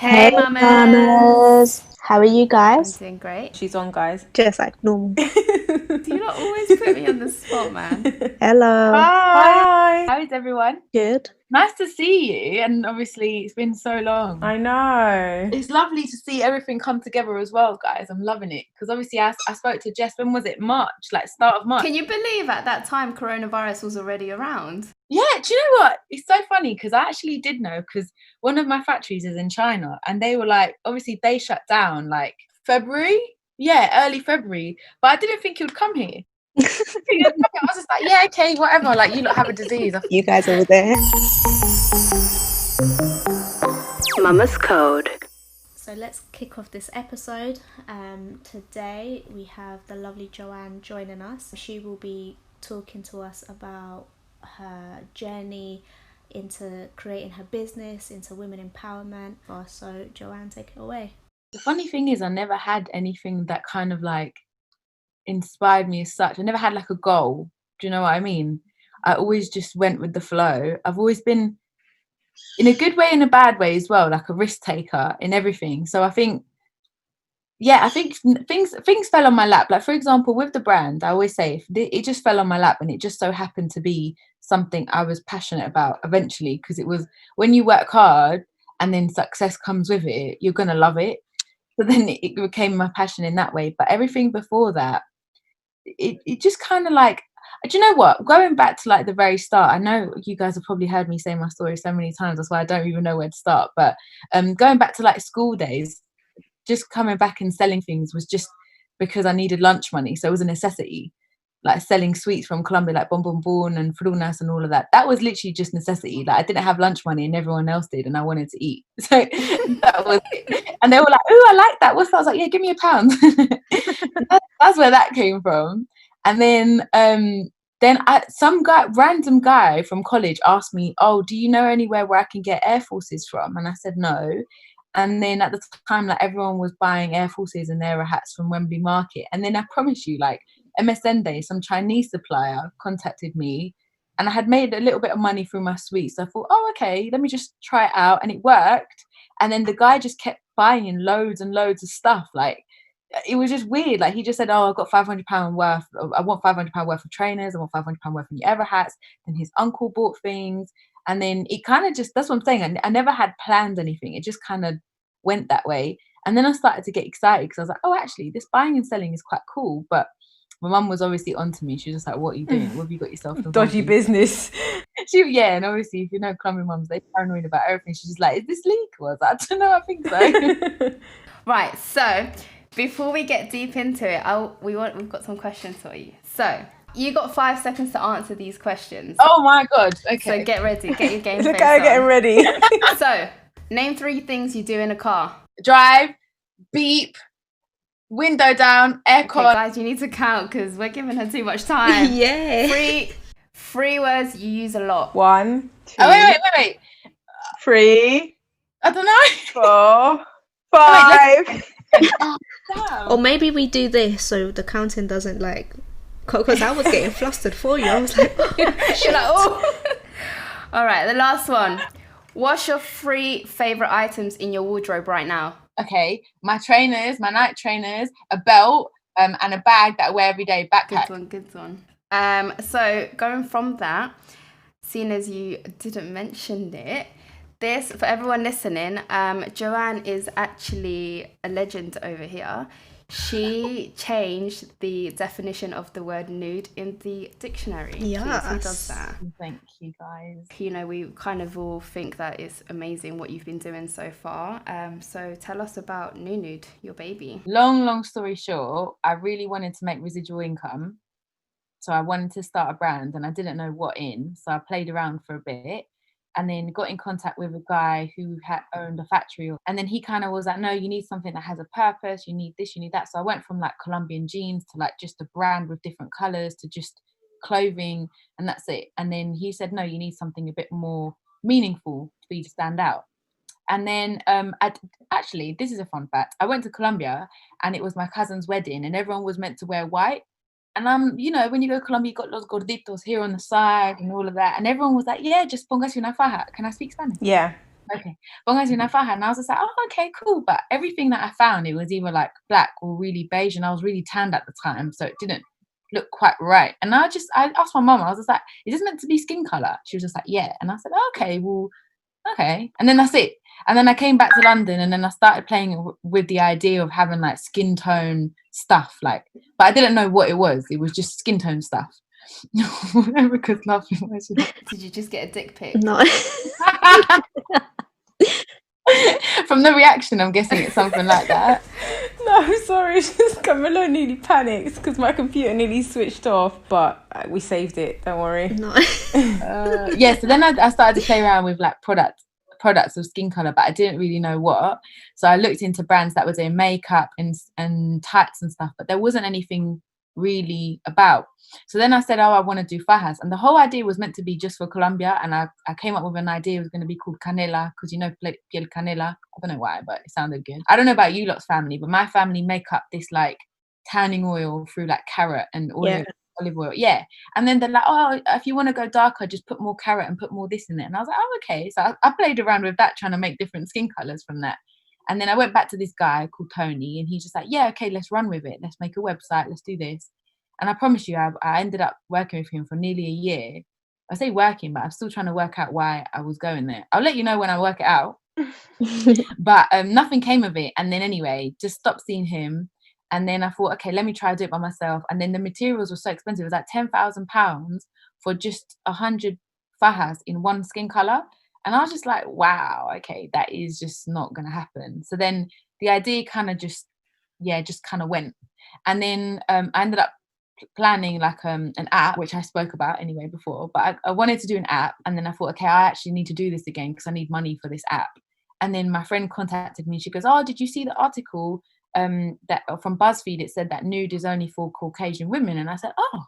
Hey, mamas. How are you I'm guys? doing great. She's on, guys. Just like normal. Do you not always put me on the spot, man? Hello. Hi. How is everyone? Good. Nice to see you, and obviously it's been so long. I know. It's lovely to see everything come together as well, guys. I'm loving it because obviously I spoke to Jess. When was it? March, like start of March. Can you believe at that time coronavirus was already around? Yeah, do you know what? It's so funny because I actually did know, because one of my factories is in China, and they were like, obviously they shut down like February. Yeah, early February. But I didn't think it would come here. I was just like, yeah, okay, whatever. Like, you lot have a disease. You guys over there. Mama's Code. So let's kick off this episode. Today we have the lovely Joanne joining us. She will be talking to us about her journey into creating her business, into women empowerment. So Joanne, take it away. The funny thing is, I never had anything that kind of like inspired me as such. I never had like a goal. Do you know what I mean? I always just went with the flow. I've always been, in a good way and a bad way as well, like a risk taker in everything. So I think things fell on my lap. Like, for example, with the brand, I always say it just fell on my lap, and it just so happened to be something I was passionate about eventually, because it was, when you work hard and then success comes with it, you're gonna love it. So then it became my passion in that way. But everything before that, it just kind of like, do you know what? Going back to like the very start, I know you guys have probably heard me say my story so many times, that's why I don't even know where to start. But going back to like school days, just coming back and selling things was just because I needed lunch money. So it was a necessity. Like selling sweets from Colombia, like bonbon and frunas and all of that. That was literally just necessity. Like, I didn't have lunch money and everyone else did, and I wanted to eat. So that was it. And they were like, "Oh, I like that. What's that?" I was like, "Yeah, give me £1." That's where that came from. And then some random guy from college asked me, "Oh, do you know anywhere where I can get Air Forces from?" And I said no. And then at the time, like, everyone was buying Air Forces and Aero hats from Wembley Market. And then I promise you, like, MSN Day, some Chinese supplier contacted me, and I had made a little bit of money through my sweets. So I thought, oh, okay, let me just try it out. And it worked. And then the guy just kept buying loads and loads of stuff. Like, it was just weird. Like, he just said, "Oh, I've got £500 worth. I want £500 worth of trainers. I want £500 worth of new Ever hats." Then his uncle bought things. And then it kind of just, that's what I'm saying. I never had planned anything. It just kind of went that way. And then I started to get excited because I was like, oh, actually, this buying and selling is quite cool. But my mum was obviously onto me. She was just like, "What are you doing? What have you got yourself involved Dodgy in?" business. And obviously, if you know Colombian mums, they're paranoid about everything. She's just like, "Is this legal?" I was like, "I don't know, I think so." Right, so before we get deep into it, we've got some questions for you. So you got 5 seconds to answer these questions. Oh my God. Okay. So get ready, get your game face Look at her getting ready. So, name 3 things you do in a car. Drive, beep, window down, aircon. Okay, guys, you need to count because we're giving her too much time. Yeah. Three words you use a lot. 1, 2, Oh, wait. 3, I don't know. 4, 5. Oh, damn. Or maybe we do this so the counting doesn't like... Because I was getting flustered for you. I was like... You're like, oh. All right, the last one. What's your 3 favourite items in your wardrobe right now? Okay, my trainers, my night trainers, a belt, and a bag that I wear every day, backpack. Good one. So going from that, seeing as you didn't mention it, this, for everyone listening, Joanne is actually a legend over here. She changed the definition of the word nude in the dictionary. Yes. Please, who does that? Thank you, guys. You know, we kind of all think that it's amazing what you've been doing so far. So tell us about Nunude, your baby. Long story short, I really wanted to make residual income. So I wanted to start a brand, and I didn't know what in. So I played around for a bit, and then got in contact with a guy who had owned a factory. And then he kind of was like, "No, you need something that has a purpose. You need this, you need that." So I went from like Colombian jeans to like just a brand with different colors to just clothing, and that's it. And then he said, "No, you need something a bit more meaningful for you to stand out." And then actually, this is a fun fact. I went to Colombia, and it was my cousin's wedding, and everyone was meant to wear white. And you know, when you go to Colombia, you got los gorditos here on the side and all of that. And everyone was like, "Yeah, just póngase una faja." Can I speak Spanish? Yeah. Okay. And I was just like, oh, okay, cool. But everything that I found, it was either like black or really beige, and I was really tanned at the time, so it didn't look quite right. And I asked my mum, I was just like, is this meant to be skin color? She was just like, yeah. And I said, oh, okay, well, okay. And then that's it. And then I came back to London, and then I started playing with the idea of having like skin tone stuff, like, but I didn't know what it was. It was just skin tone stuff. Because nothing was. Did you just get a dick pic? No. From the reaction, I'm guessing it's something like that. No, sorry, it's just Camilla nearly panicked because my computer nearly switched off, but we saved it. Don't worry. No. Yeah, so then I started to play around with like products of skin color, but I didn't really know what. So I looked into brands that were doing makeup and tights and stuff, but there wasn't anything really about. So then I said, oh, I want to do fajas, and the whole idea was meant to be just for Colombia, and I came up with an idea. It was going to be called canela, because you know piel canela. I don't know why, but it sounded good. I don't know about you lot's family, but my family make up this like tanning oil through like carrot and olive oil. Yeah. And then they're like, oh, if you want to go darker, just put more carrot and put more this in it. And I was like, oh, okay. So I played around with that, trying to make different skin colors from that. And then I went back to this guy called Tony, and he's just like, yeah, okay, let's run with it. Let's make a website. Let's do this. And I promise you, I ended up working with him for nearly a year. I say working, but I'm still trying to work out why I was going there. I'll let you know when I work it out. But nothing came of it. And then anyway, just stopped seeing him. And then I thought, okay, let me try to do it by myself. And then the materials were so expensive. It was like £10,000 for just 100 fajas in one skin color. And I was just like, wow, okay, that is just not going to happen. So then the idea kind of just kind of went. And then I ended up planning like an app, which I spoke about anyway before, but I wanted to do an app. And then I thought, okay, I actually need to do this again because I need money for this app. And then my friend contacted me. She goes, oh, did you see the article that from BuzzFeed? It said that nude is only for Caucasian women. And I said, oh.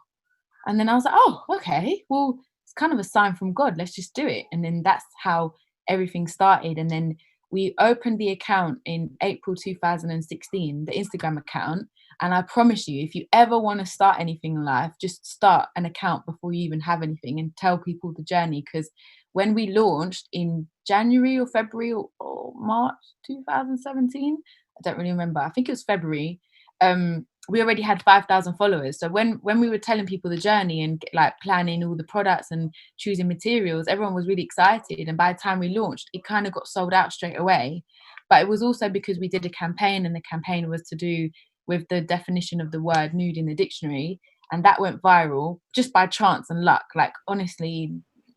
And then I was like, oh, okay, well, it's kind of a sign from God. Let's just do it. And then that's how everything started. And then we opened the account in April 2016, the Instagram account. And I promise you, if you ever want to start anything in life, just start an account before you even have anything and tell people the journey. Because when we launched in January or February or March 2017, I don't really remember. I think it was February. We already had 5,000 followers. So when we were telling people the journey and like planning all the products and choosing materials, everyone was really excited. And by the time we launched, it kind of got sold out straight away. But it was also because we did a campaign, and the campaign was to do with the definition of the word nude in the dictionary. And that went viral just by chance and luck. Like, honestly,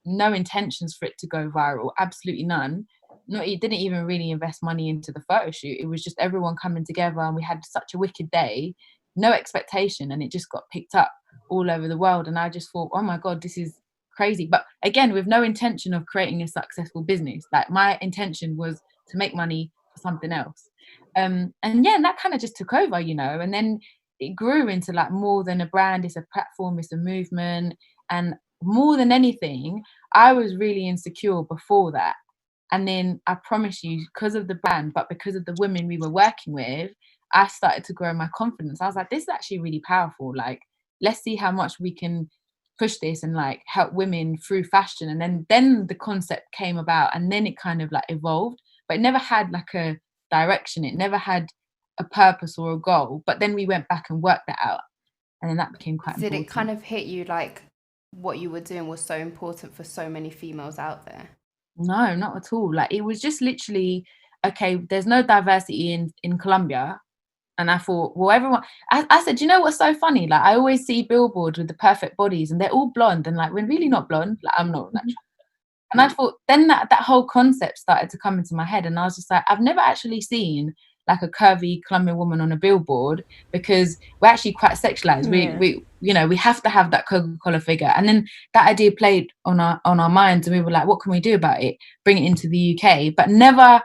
no intentions for it to go viral. Absolutely none. No, it didn't even really invest money into the photo shoot. It was just everyone coming together, and we had such a wicked day, no expectation, and it just got picked up all over the world. And I just thought, oh my God, this is crazy. But again, with no intention of creating a successful business. Like, my intention was to make money for something else. And that kind of just took over, and then it grew into like more than a brand. It's a platform, it's a movement. And more than anything, I was really insecure before that. And then I promise you, because of the brand, but because of the women we were working with, I started to grow my confidence. I was like, this is actually really powerful. Like, let's see how much we can push this and like help women through fashion. And then the concept came about, and then it kind of like evolved, but it never had like a direction. It never had a purpose or a goal. But then we went back and worked that out. And then that became quite important. Did it kind of hit you like what you were doing was so important for so many females out there? No, not at all. Like, it was just literally, okay, there's no diversity in Colombia. And I thought, well, everyone, I said, you know what's so funny? Like, I always see billboards with the perfect bodies, and they're all blonde, and like, we're really not blonde. Like, I'm not natural. And I thought, then that whole concept started to come into my head. And I was just like, I've never actually seen like a curvy Colombian woman on a billboard, because we're actually quite sexualized. Yeah. We have to have that Coca-Cola figure. And then that idea played on our minds, and we were like, what can we do about it? Bring it into the UK, but never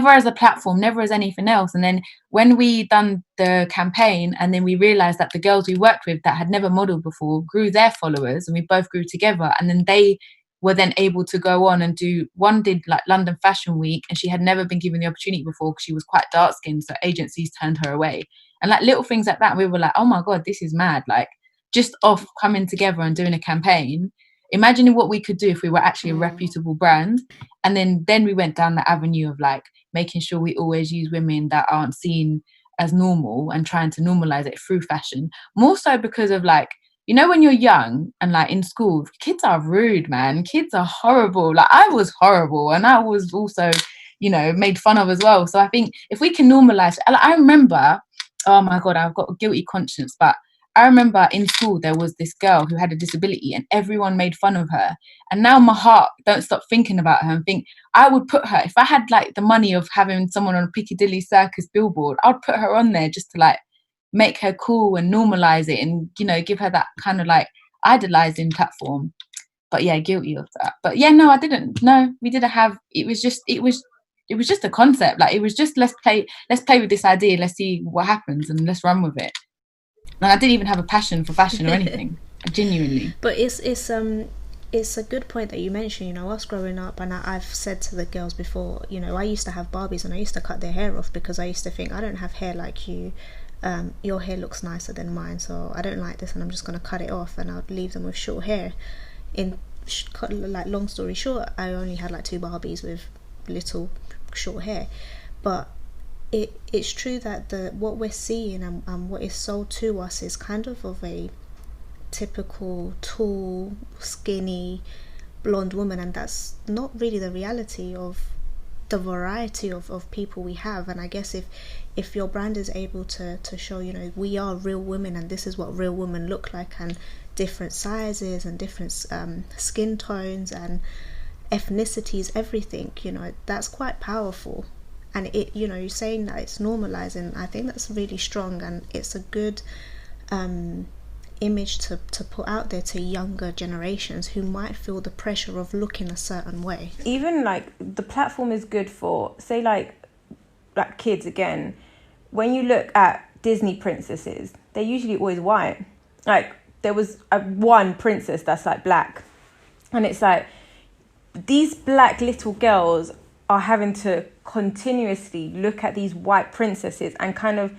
as a platform, never as anything else. And then when we done the campaign, and then we realized that the girls we worked with that had never modeled before grew their followers, and we both grew together. And then they were then able to go on and did like London Fashion Week, and she had never been given the opportunity before because she was quite dark skinned, so agencies turned her away. And like little things like that, we were like, oh my God, this is mad. Like, just off coming together and doing a campaign, imagining what we could do if we were actually a reputable brand. And then we went down the avenue of like making sure we always use women that aren't seen as normal and trying to normalize it through fashion, more so because of like, you know, when you're young and like in school, kids are rude, man. Kids are horrible. Like I was horrible, and I was also, you know, made fun of as well. So I think if we can normalize, I remember, oh my God, I've got a guilty conscience, but I remember in school there was this girl who had a disability and everyone made fun of her. And now my heart don't stop thinking about her and think I would put her, if I had like the money of having someone on a Piccadilly Circus billboard, I'd put her on there just to like make her cool and normalize it and, you know, give her that kind of like idolizing platform. But yeah, guilty of that. But yeah, no, I didn't. No, we didn't have, it was just a concept. Like it was just, let's play with this idea, let's see what happens and let's run with it. And I didn't even have a passion for fashion or anything, genuinely. But it's a good point that you mentioned. You know, us growing up, and I've said to the girls before, you know, I used to have Barbies and I used to cut their hair off because I used to think, I don't have hair like you. Your hair looks nicer than mine, so I don't like this, and I'm just gonna cut it off, and I'd leave them with short hair. Like long story short, I only had like 2 Barbies with little short hair, but it's true that what we're seeing and what is sold to us is kind of a typical tall, skinny, blonde woman, and that's not really the reality of the variety of people we have. And I guess if your brand is able to show, you know, we are real women and this is what real women look like, and different sizes and different skin tones and ethnicities, everything, you know, that's quite powerful. And it, you know, you're saying that it's normalizing, I think that's really strong, and it's a good image to put out there to younger generations who might feel the pressure of looking a certain way. Even like the platform is good for, say, like kids again. When you look at Disney princesses, they're usually always white. Like there was one princess that's like black, and it's like these black little girls are having to continuously look at these white princesses and kind of,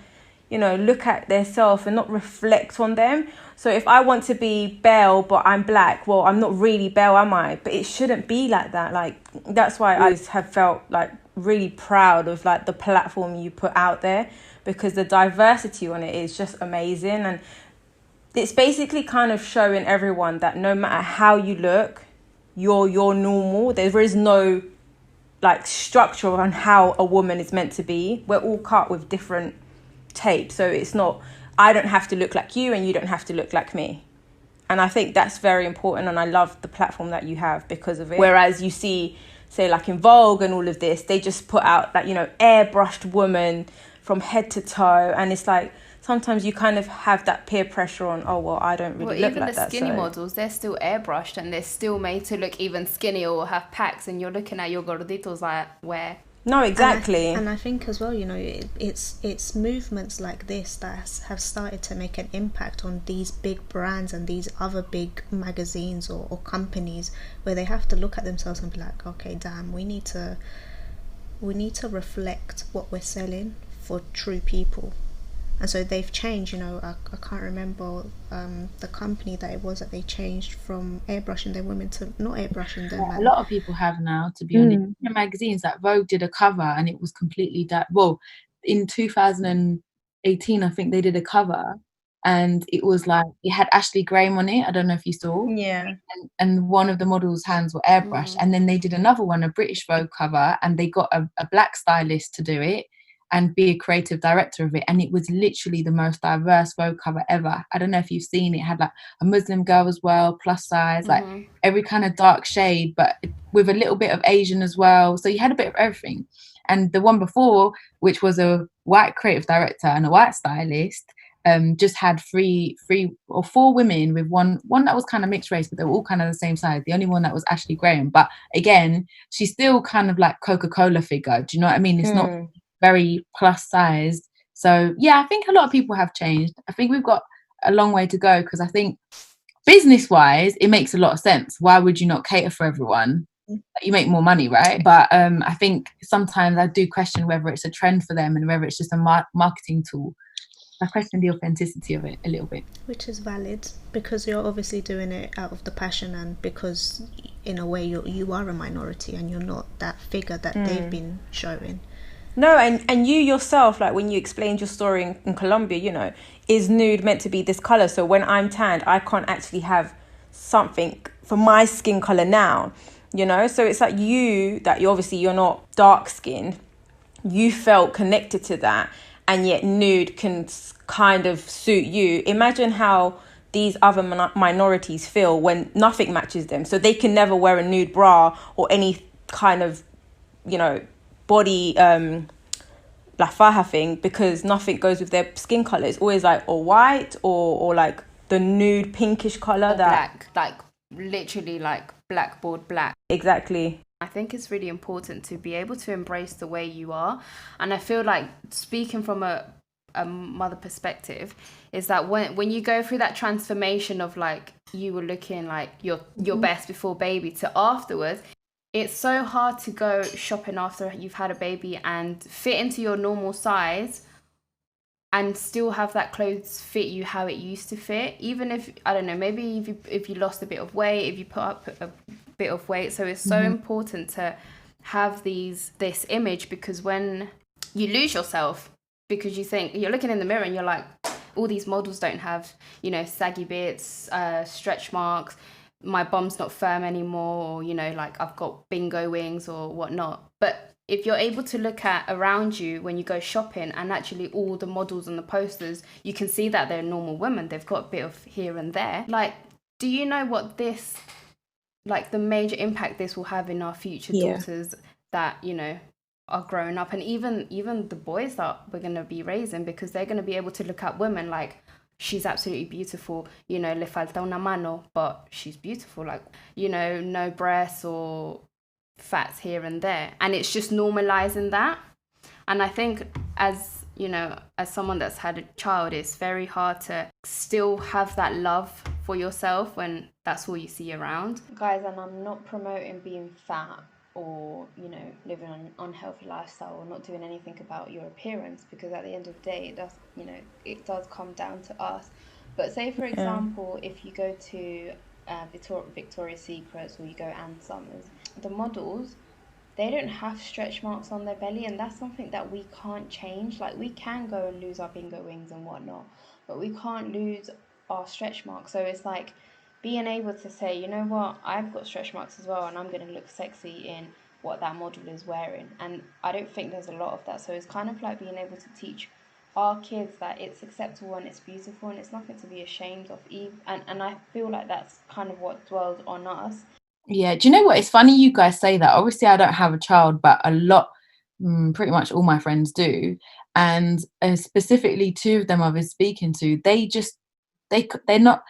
you know, look at themselves and not reflect on them. So if I want to be Belle but I'm black, well, I'm not really Belle, am I? But it shouldn't be like that. Like that's why I have felt like really proud of like the platform you put out there, because the diversity on it is just amazing. And it's basically kind of showing everyone that no matter how you look, you're normal. There is no like structure on how a woman is meant to be. We're all cut with different tape, so it's not, I don't have to look like you and you don't have to look like me. And I think that's very important, and I love the platform that you have because of it. Whereas you see, say like in Vogue and all of this, they just put out like, you know, airbrushed woman from head to toe, and it's like sometimes you kind of have that peer pressure on, oh well, I don't really look like that. Even the skinny models, they're still airbrushed and they're still made to look even skinnier or have packs, and you're looking at your gorditos like, where? No, exactly. And I think as well, you know, it's movements like this that have started to make an impact on these big brands and these other big magazines or companies, where they have to look at themselves and be like, okay, damn, we need to reflect what we're selling for true people. And so they've changed, you know, I can't remember the company that it was that they changed from airbrushing their women to not airbrushing them. Yeah, a lot of people have now, to be honest. In the magazines, like Vogue did a cover and it was completely well, in 2018, I think they did a cover and it was like, it had Ashley Graham on it. I don't know if you saw. Yeah. And one of the models' hands were airbrushed. And then they did another one, a British Vogue cover, and they got a black stylist to do it and be a creative director of it, and it was literally the most diverse Vogue cover ever. I don't know if you've seen it. It had like a Muslim girl as well, plus size, like every kind of dark shade, but with a little bit of Asian as well. So you had a bit of everything. And the one before, which was a white creative director and a white stylist, just had three or four women with one that was kind of mixed race, but they were all kind of the same size. The only one that was Ashley Graham, but again, she's still kind of like Coca-Cola figure. Do you know what I mean? It's not very plus sized. So yeah, I think a lot of people have changed. I think we've got a long way to go, because I think business wise it makes a lot of sense. Why would you not cater for everyone? You make more money, right? But I think sometimes I do question whether it's a trend for them and whether it's just a marketing tool. I question the authenticity of it a little bit. Which is valid, because you're obviously doing it out of the passion, and because in a way you are a minority and you're not that figure that they've been showing. No, and you yourself, like when you explained your story in Colombia, you know, is nude meant to be this color? So when I'm tanned, I can't actually have something for my skin color now, you know? So it's like you're not dark skinned. You felt connected to that, and yet nude can kind of suit you. Imagine how these other minorities feel when nothing matches them. So they can never wear a nude bra or any kind of, you know, body la faja thing, because nothing goes with their skin color. It's always like or white or like the nude pinkish color, or that black, like literally like blackboard black. Exactly. I think it's really important to be able to embrace the way you are. And I feel like, speaking from a mother perspective, is that when you go through that transformation of like you were looking like your best before baby to afterwards, it's so hard to go shopping after you've had a baby and fit into your normal size and still have that clothes fit you how it used to fit, even if, I don't know, maybe if you lost a bit of weight, if you put up a bit of weight. So it's so important to have this image, because when you lose yourself, because you think, you're looking in the mirror and you're like, all these models don't have, you know, saggy bits, stretch marks, my bum's not firm anymore, or, you know, like I've got bingo wings or whatnot. But if you're able to look at around you when you go shopping, and actually all the models on the posters, you can see that they're normal women. They've got a bit of here and there. Like, do you know what this, like the major impact this will have in our future daughters that, you know, are growing up, and even the boys that we're going to be raising, because they're going to be able to look at women like, she's absolutely beautiful, you know, le falta una mano, but she's beautiful, like, you know, no breasts or fats here and there, and it's just normalizing that. And I think, as you know, as someone that's had a child, it's very hard to still have that love for yourself when that's all you see around, guys. And I'm not promoting being fat or, you know, living an unhealthy lifestyle or not doing anything about your appearance, because at the end of the day, it does, you know, it does come down to us. But say, for example, if you go to Victoria's Secrets, or you go Ann Summers, the models, they don't have stretch marks on their belly, and that's something that we can't change. Like, we can go and lose our bingo wings and whatnot, but we can't lose our stretch marks. So it's like being able to say, you know what, I've got stretch marks as well, and I'm going to look sexy in what that model is wearing. And I don't think there's a lot of that. So it's kind of like being able to teach our kids that it's acceptable and it's beautiful and it's nothing to be ashamed of. And I feel like that's kind of what dwells on us. Yeah, do you know what? It's funny you guys say that. Obviously, I don't have a child, but a lot, pretty much all my friends do. And specifically, two of them I was speaking to, they're not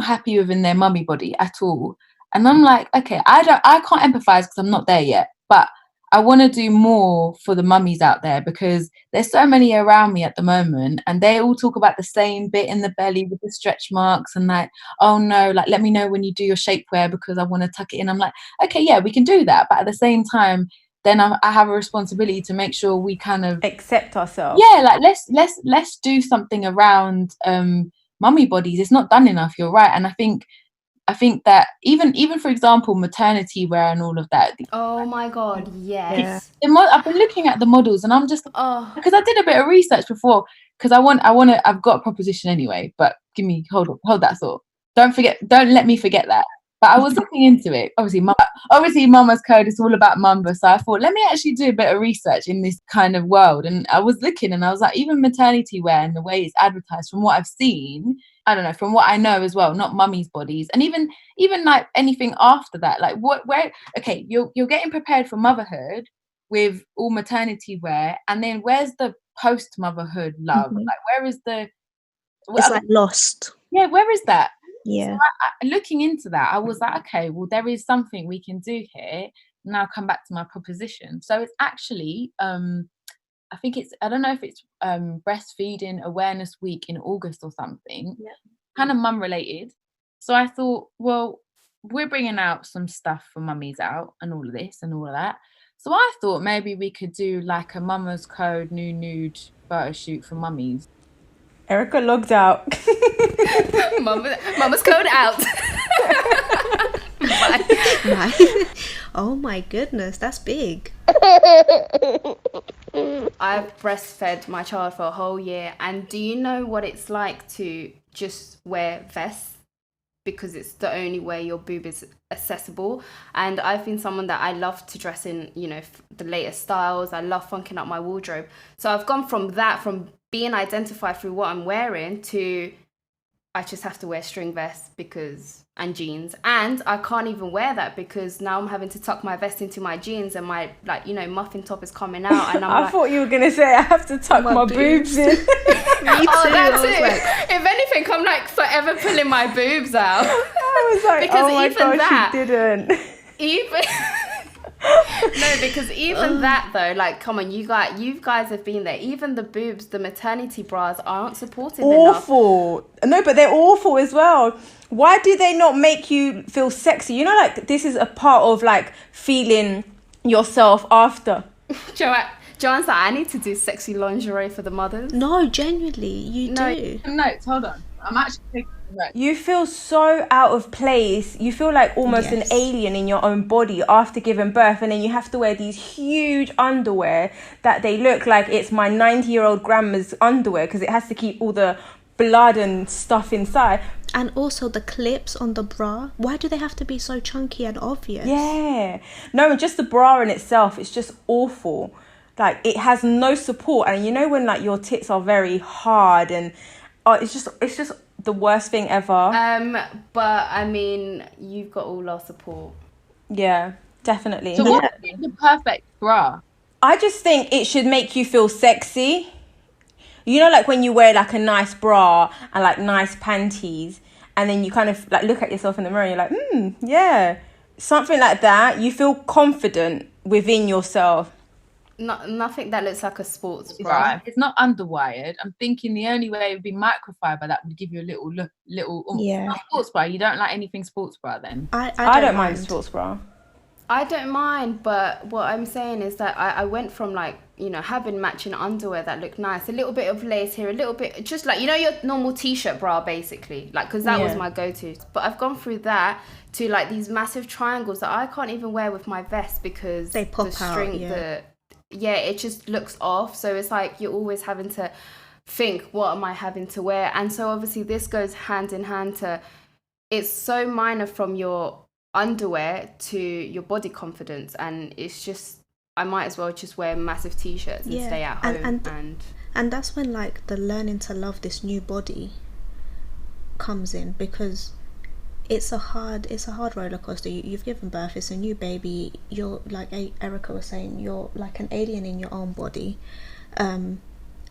happy within their mummy body at all. And I'm like, okay, I can't empathize because I'm not there yet, but I want to do more for the mummies out there, because there's so many around me at the moment, and they all talk about the same bit in the belly with the stretch marks, and like, oh no, like, let me know when you do your shapewear because I want to tuck it in. I'm like, okay, yeah, we can do that, but at the same time, then I have a responsibility to make sure we kind of accept ourselves. Yeah, like let's do something around mummy bodies. It's not done enough. You're right, and I think that even for example, maternity wear and all of that. Oh my god, yes. I've been looking at the models, and I'm just because I did a bit of research before, because I've got a proposition anyway. But hold that thought. Don't let me forget that. But I was looking into it. Obviously, Mama's Code is all about mamba. So I thought, let me actually do a bit of research in this kind of world. And I was looking, and I was like, even maternity wear and the way it's advertised, from what I've seen, I don't know, from what I know as well, not mummies' bodies, and even like anything after that, like okay, you're getting prepared for motherhood with all maternity wear, and then where's the post motherhood love? Like, where is it's like lost. Yeah, where is that? Yeah. So looking into that, I was like, okay, well, there is something we can do here. Now come back to my proposition. So it's actually I think I don't know if it's breastfeeding awareness week in August or something, kind of mum related. So I thought, well, we're bringing out some stuff for mummies out and all of this and all of that. So I thought maybe we could do like a Mama's Code Nunude photo shoot for mummies. Erica logged out. Mama's code out. Bye. Oh my goodness, that's big. I've breastfed my child for a whole year, and do you know what it's like to just wear vests? Because it's the only way your boob is accessible. And I've been someone that I love to dress in, you know, the latest styles. I love funking up my wardrobe. So I've gone from being identified through what I'm wearing to I just have to wear string vests and jeans. And I can't even wear that because now I'm having to tuck my vest into my jeans and my, like, you know, muffin top is coming out. And I thought you were going to say I have to tuck my boobs in. Me too. That too. Like, if anything, I'm like forever pulling my boobs out. I was like, because oh my even gosh, you didn't. No, because even that though, like, come on, you guys have been there. Even the boobs, the maternity bras aren't supportive enough. Awful. No, but they're awful as well. Why do they not make you feel sexy? You know, like, this is a part of, like, feeling yourself after. Joanne's like, I need to do sexy lingerie for the mothers. no, genuinely, you do. Notes, hold on. I'm actually taking notes. You feel so out of place. You feel like almost Yes. an alien in your own body after giving birth. And then you have to wear these huge underwear that they look like it's my 90-year-old grandma's underwear because it has to keep all the blood and stuff inside. And also the clips on the bra. Why do they have to be so chunky and obvious? Yeah. No, and just the bra in itself, it's just awful. Like, it has no support. And you know when, like, your tits are very hard and it's just the worst thing ever. But I mean, you've got all our support. Yeah, definitely. So what is the perfect bra? I just think it should make you feel sexy. You know, like when you wear like a nice bra and like nice panties and then you kind of like look at yourself in the mirror and you're like, yeah. Something like that. You feel confident within yourself. Nothing that looks like a sports bra. Right. It's not underwired. I'm thinking the only way it would be microfiber that would give you a little Yeah. sports bra. You don't like anything sports bra then? I don't mind sports bra. I don't mind, but what I'm saying is that I went from, like, you know, having matching underwear that looked nice, a little bit of lace here, a little bit, just like, you know, your normal t-shirt bra basically, like, because that was my go-to. But I've gone through that to like these massive triangles that I can't even wear with my vest because They pop the string, out, it just looks off. So it's like you're always having to think, what am I having to wear? And so obviously this goes hand in hand to, it's so minor from your underwear to your body confidence, and it's just, I might as well just wear massive t-shirts and stay at home. And that's when, like, the learning to love this new body comes in, because it's a hard roller coaster. You've given birth, it's a new baby, you're, like Erica was saying, you're like an alien in your own body, and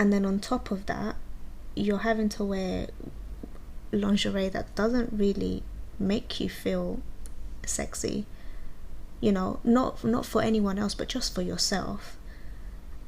then on top of that you're having to wear lingerie that doesn't really make you feel sexy, you know, not for anyone else but just for yourself.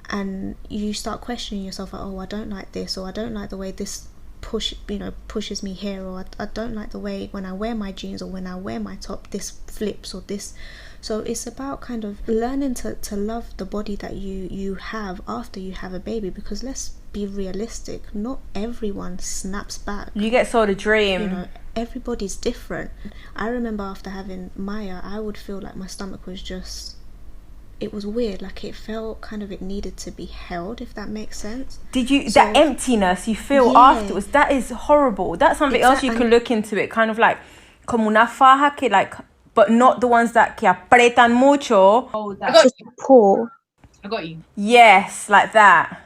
And you start questioning yourself, like, oh, I don't like this, or I don't like the way this pushes me here, or I don't like the way when I wear my jeans or when I wear my top this flips or this. So it's about kind of learning to love the body that you have after you have a baby, because let's be realistic, not everyone snaps back. You get sold a dream. You know, everybody's different. I remember after having Maya, I would feel like my stomach was just, it was weird, like it felt kind of, it needed to be held, if that makes sense. Did you, that emptiness you feel afterwards, that is horrible. That's something else you can look into it, kind of like como una faja que, like, but not the ones that que apretan mucho. Oh, I got you. I got you. Yes, like that.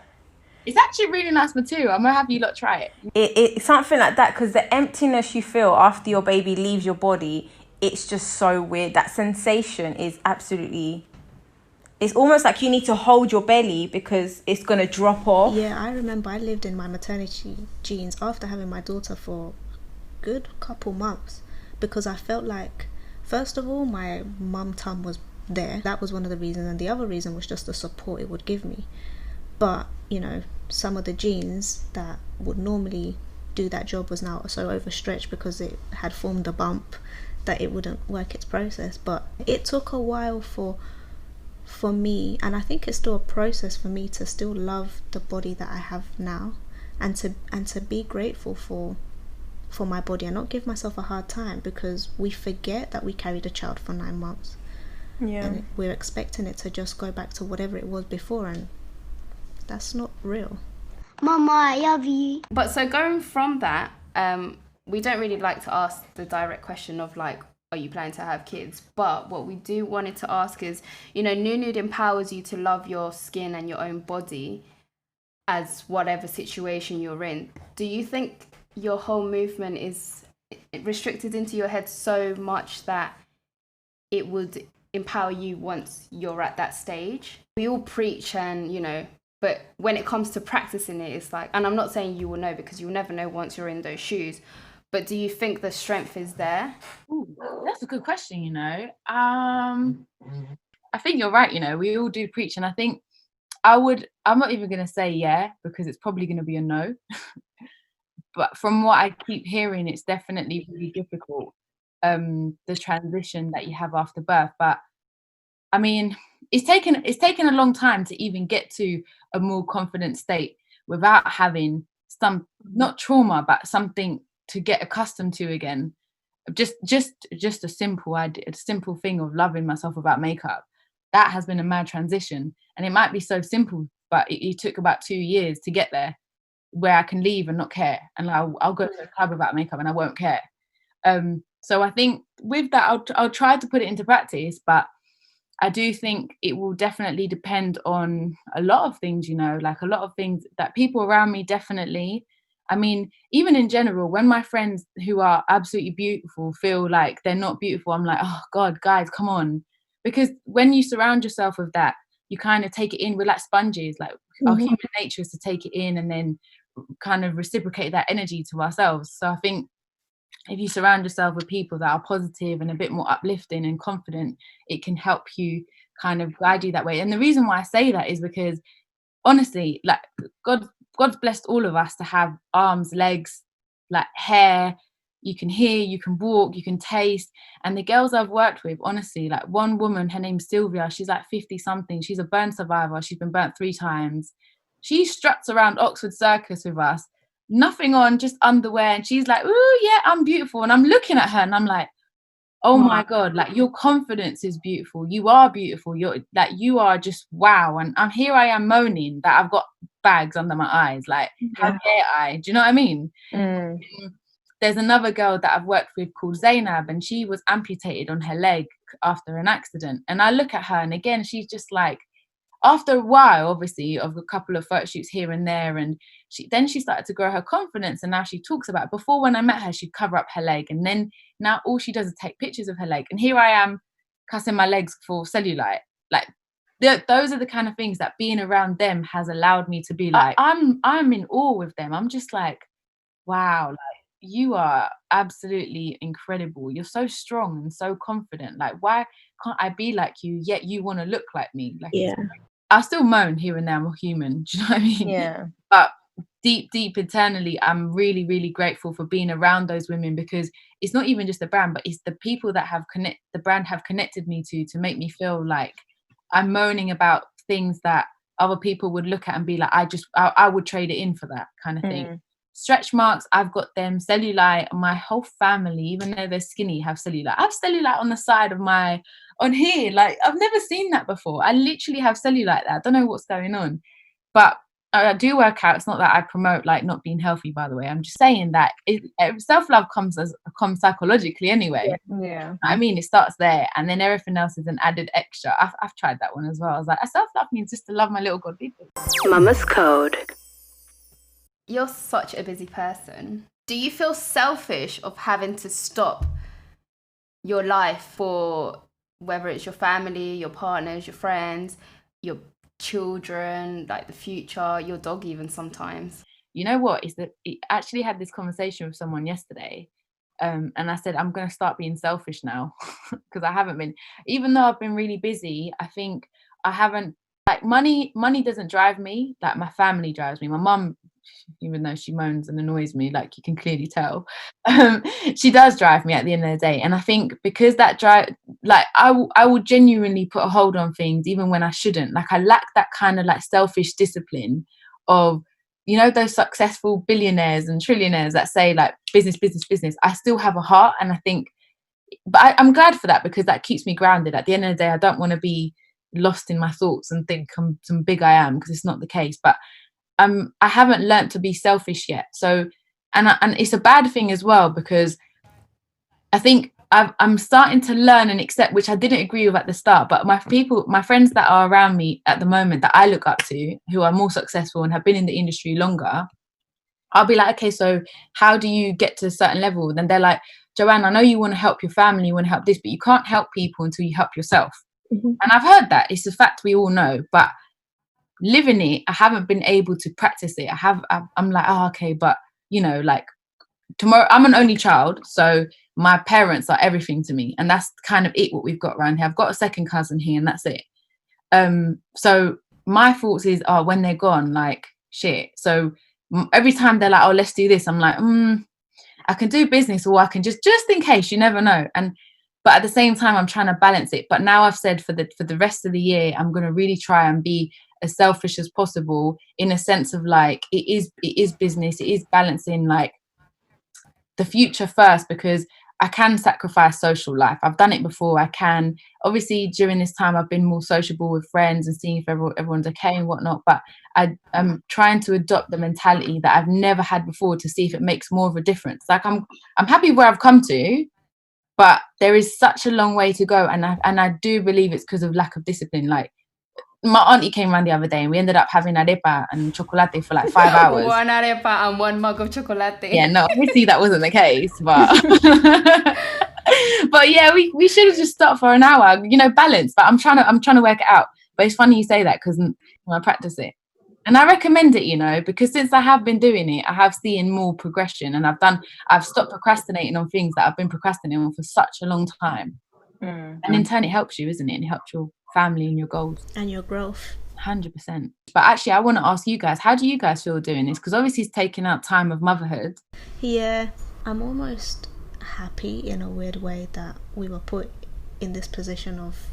It's actually really nice material. I'm gonna have you lot try it. It's something like that, because the emptiness you feel after your baby leaves your body, it's just so weird. That sensation is absolutely, it's almost like you need to hold your belly because it's going to drop off. Yeah, I remember I lived in my maternity jeans after having my daughter for a good couple months, because I felt like, first of all, my mum tum was there. That was one of the reasons, and the other reason was just the support it would give me. But, you know, some of the jeans that would normally do that job was now so overstretched because it had formed a bump that it wouldn't work its process. But it took a while for me, and I think it's still a process for me to still love the body that I have now, and to be grateful for my body and not give myself a hard time, because we forget that we carried a child for 9 months. Yeah. And we're expecting it to just go back to whatever it was before, and that's not real. Mama, I love you. But so going from that, we don't really like to ask the direct question of like, are you planning to have kids? But what we do wanted to ask is, you know, Nunude empowers you to love your skin and your own body as whatever situation you're in. Do you think your whole movement is restricted into your head so much that it would empower you once you're at that stage? We all preach and, you know, but when it comes to practicing it, it's like, and I'm not saying you will know because you'll never know once you're in those shoes, but do you think the strength is there? Ooh, that's a good question, you know. I think you're right, you know, we all do preach, and I think I'm not even going to say yeah, because it's probably going to be a no. But from what I keep hearing, it's definitely really difficult, the transition that you have after birth. But I mean, it's taken a long time to even get to a more confident state without having some, not trauma, but something to get accustomed to again. Just a simple idea, a simple thing of loving myself without makeup. That has been a mad transition, and it might be so simple, but it took about 2 years to get there, where I can leave and not care, and I'll go to a club without makeup and I won't care. So I think with that, I'll try to put it into practice, but I do think it will definitely depend on a lot of things, you know, like a lot of things that people around me definitely. I mean, even in general, when my friends who are absolutely beautiful feel like they're not beautiful, I'm like, oh God, guys, come on. Because when you surround yourself with that, you kind of take it in. We're like sponges, like our human nature is to take it in and then kind of reciprocate that energy to ourselves. So I think if you surround yourself with people that are positive and a bit more uplifting and confident, it can help you kind of guide you that way. And the reason why I say that is because honestly, like God's blessed all of us to have arms, legs, like hair. You can hear, you can walk, you can taste. And the girls I've worked with, honestly, like one woman, her name's Sylvia, she's like 50 something. She's a burn survivor. She's been burnt 3 times. She struts around Oxford Circus with us, nothing on, just underwear. And she's like, oh yeah, I'm beautiful. And I'm looking at her and I'm like, oh my God, like your confidence is beautiful. You are beautiful. You're like, you are just wow. And I am moaning that I've got bags under my eyes. Like, how dare I? Do you know what I mean? There's another girl that I've worked with called Zainab, and she was amputated on her leg after an accident. And I look at her, and again, she's just like, after a while, obviously, of a couple of photo shoots here and there, and she started to grow her confidence, and now she talks about it. Before, when I met her, she'd cover up her leg, and then now all she does is take pictures of her leg. And here I am cussing my legs for cellulite. Like, those are the kind of things that being around them has allowed me to be like, I'm in awe with them. I'm just like, wow, like, you are absolutely incredible. You're so strong and so confident. Like, why can't I be like you, yet you want to look like me? Like, Yeah. I still moan here and there. I'm a human. Do you know what I mean? Yeah. But deep internally, I'm really, really grateful for being around those women, because it's not even just the brand, but it's the people that the brand have connected me to make me feel like I'm moaning about things that other people would look at and be like, I would trade it in for that kind of thing. Stretch marks, I've got them. Cellulite, my whole family, even though they're skinny, have cellulite. I have cellulite on the side of on here. Like, I've never seen that before. I literally have cellulite there. I don't know what's going on. But I do work out. It's not that I promote like not being healthy, by the way. I'm just saying that self-love comes psychologically anyway. Yeah. I mean, it starts there, and then everything else is an added extra. I've tried that one as well. I was like, self-love means just to love my little god people. Mama's Code. You're such a busy person. Do you feel selfish of having to stop your life for whether it's your family, your partners, your friends, your children, like the future, your dog even sometimes? You know what? Is that I actually had this conversation with someone yesterday, and I said, I'm going to start being selfish now, because I haven't been. Even though I've been really busy, I think I haven't, like, money doesn't drive me. Like, my family drives me. My mum, even though she moans and annoys me, like you can clearly tell, she does drive me at the end of the day. And I think because that drive, like, I will genuinely put a hold on things even when I shouldn't. Like, I lack that kind of like selfish discipline of, you know, those successful billionaires and trillionaires that say like business, business, business. I still have a heart, and I think, but I'm glad for that, because that keeps me grounded. At the end of the day, I don't want to be lost in my thoughts and think I'm some big I am, because it's not the case. But I haven't learnt to be selfish yet. So, and it's a bad thing as well, because I think I'm starting to learn and accept, which I didn't agree with at the start, but my friends that are around me at the moment that I look up to, who are more successful and have been in the industry longer, I'll be like, okay, so how do you get to a certain level? Then they're like, Joanne, I know you want to help your family, you want to help this, but you can't help people until you help yourself. Mm-hmm. And I've heard that. It's a fact we all know, but living it, I haven't been able to practice it. I'm like, oh, okay, but you know, like tomorrow, I'm an only child, so my parents are everything to me, and that's kind of it what we've got around here. I've got a second cousin here, and that's it. So my thoughts is, oh, when they're gone, like shit. So every time they're like, oh, let's do this, I'm like, I can do business, or I can just in case, you never know. But at the same time, I'm trying to balance it. But now I've said for the rest of the year, I'm going to really try and be as selfish as possible, in a sense of like, it is business, it is balancing like the future first, because I can sacrifice social life. I've done it before. I can, obviously during this time I've been more sociable with friends and seeing if everyone's okay and whatnot, but I'm trying to adopt the mentality that I've never had before, to see if it makes more of a difference. Like I'm happy where I've come to, but there is such a long way to go, and I do believe it's because of lack of discipline. Like my auntie came around the other day and we ended up having arepa and chocolate for like 5 hours. One arepa and one mug of chocolate. Yeah, no, obviously that wasn't the case, but but yeah, we should have just stopped for an hour, you know, balance. But I'm trying to work it out. But it's funny you say that, because I practice it, and I recommend it, you know, because since I have been doing it, I have seen more progression, and I've stopped procrastinating on things that I've been procrastinating on for such a long time. And in turn, it helps you, isn't it? And it helps your family and your goals and your growth. 100%. But actually, I want to ask you guys, how do you guys feel doing this? Because obviously it's taking out time of motherhood. Yeah, I'm almost happy in a weird way that we were put in this position of,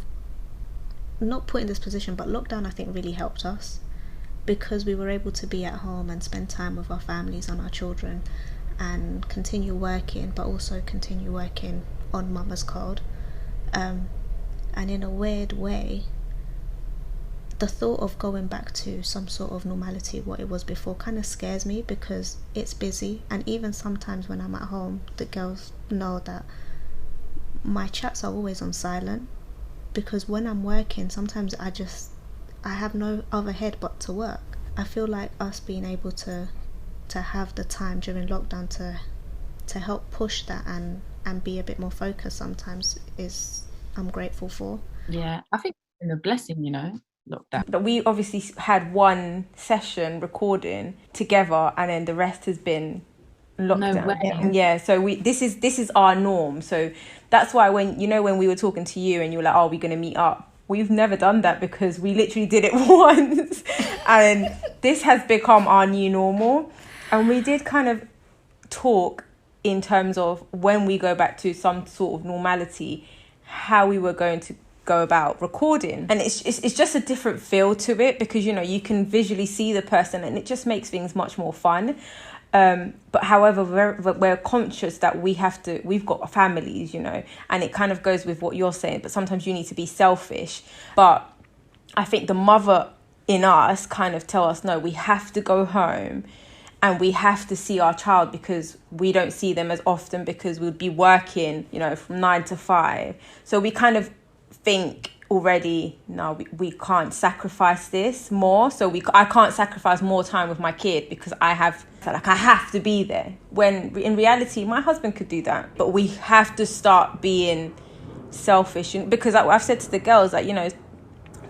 not put in this position, but lockdown I think really helped us, because we were able to be at home and spend time with our families and our children, and continue working, but also continue working on Mama's Code. And in a weird way, the thought of going back to some sort of normality, what it was before, kind of scares me, because it's busy. And even sometimes when I'm at home, the girls know that my chats are always on silent, because when I'm working, sometimes I have no other head but to work. I feel like us being able to have the time during lockdown to help push that and be a bit more focused sometimes I'm grateful for. Yeah, I think it's been a blessing, you know, lockdown. But we obviously had one session recording together, and then the rest has been lockdown. No way. Yeah, so this is our norm. So that's why when we were talking to you and you were like, oh, we're going to meet up, we've never done that, because we literally did it once, and this has become our new normal. And we did kind of talk in terms of when we go back to some sort of normality, how we were going to go about recording. And it's just a different feel to it, because you can visually see the person, and it just makes things much more fun. But however, we're conscious that we've got families, and it kind of goes with what you're saying, but sometimes you need to be selfish. But I think the mother in us kind of tell us, no, we have to go home and we have to see our child, because we don't see them as often, because we'd be working, from 9 to 5. So we kind of think already, no, we can't sacrifice this more. So I can't sacrifice more time with my kid, because I have to be there. When in reality, my husband could do that. But we have to start being selfish. And because I've said to the girls that,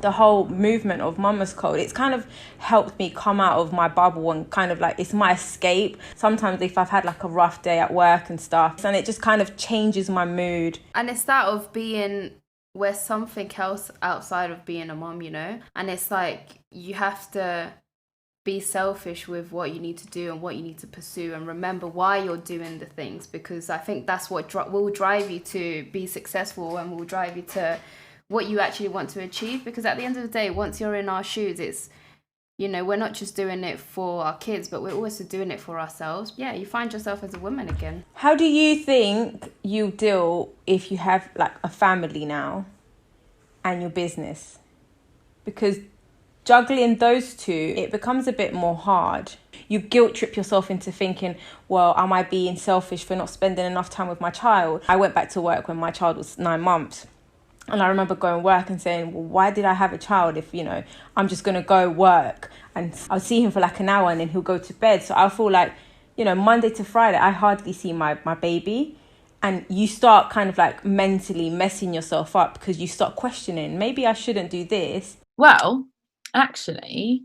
the whole movement of Mama's Code, it's kind of helped me come out of my bubble, and kind of like, it's my escape. Sometimes if I've had like a rough day at work and stuff, and it just kind of changes my mood. And it's that of being, we're something else outside of being a mom, and it's like, you have to be selfish with what you need to do and what you need to pursue, and remember why you're doing the things, because I think that's what will drive you to be successful, and will drive you to what you actually want to achieve. Because at the end of the day, once you're in our shoes, You know, we're not just doing it for our kids, but we're also doing it for ourselves. Yeah, you find yourself as a woman again. How do you think you deal if you have like a family now and your business? Because juggling those two, it becomes a bit more hard. You guilt trip yourself into thinking, well, am I being selfish for not spending enough time with my child? I went back to work when my child was 9 months. And I remember going to work and saying, well, why did I have a child if, you know, I'm just going to go work and I'll see him for like an hour and then he'll go to bed. So I feel like, you know, Monday to Friday, I hardly see my baby. And you start kind of like mentally messing yourself up because you start questioning, maybe I shouldn't do this. Well, actually,